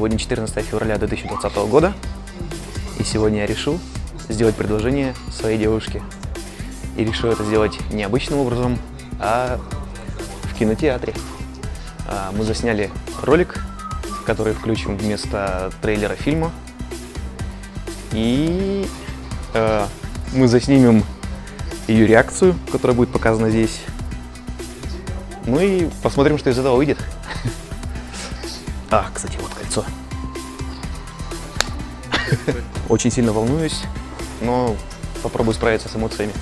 Сегодня 14 февраля 2020 года, и сегодня я решил сделать предложение своей девушке. И решил это сделать необычным образом, а в кинотеатре. Мы засняли ролик, который включим вместо трейлера фильма. И мы заснимем ее реакцию, которая будет показана здесь. Ну и посмотрим, что из этого выйдет. Кстати, вот кольцо. Очень сильно волнуюсь, но попробую справиться с эмоциями.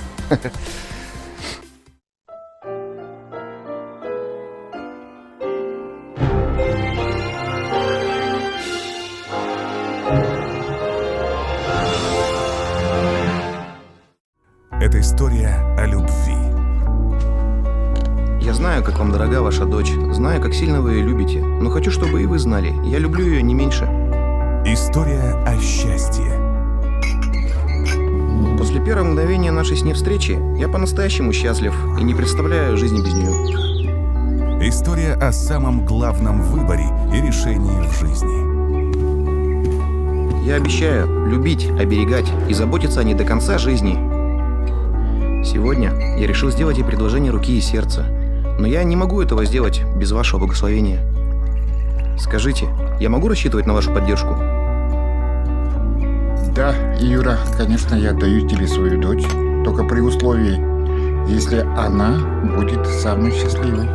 Это история о любви. Я знаю, как вам дорога ваша дочь, знаю, как сильно вы ее любите, но хочу, чтобы и вы знали, я люблю ее не меньше. История о счастье. После первого мгновения нашей с ней встречи я по-настоящему счастлив и не представляю жизни без нее. История о самом главном выборе и решении в жизни. Я обещаю любить, оберегать и заботиться о ней до конца жизни. Сегодня я решил сделать ей предложение руки и сердца, но я не могу этого сделать без вашего благословения. Скажите, я могу рассчитывать на вашу поддержку? Да, Юра, конечно, я отдаю тебе свою дочь, только при условии, если она будет самой счастливой.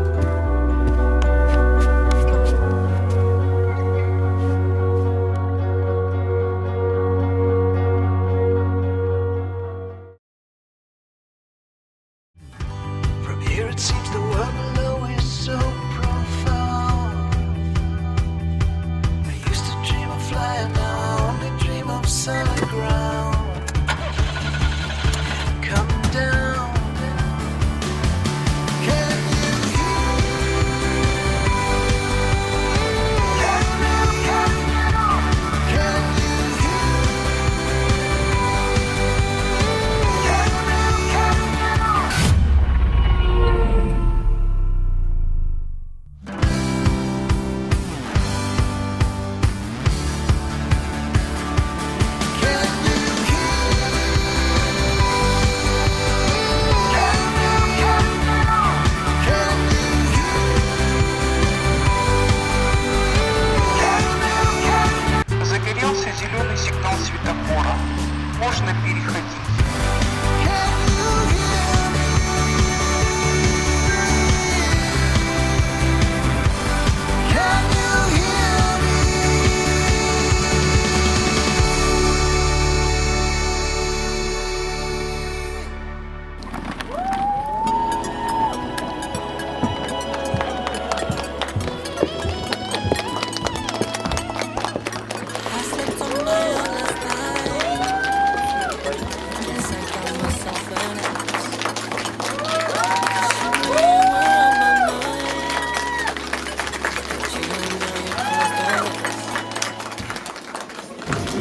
Here it seems the world below is so profound. I used to dream of flying, now I only dream of solid ground. Coming down. Can you hear? Can you hear? Загорелся зеленый сигнал светофора. Можно переходить.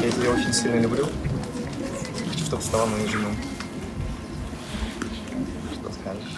Я тебя очень сильно люблю. Хочу, чтобы стала моей женой. Что скажешь?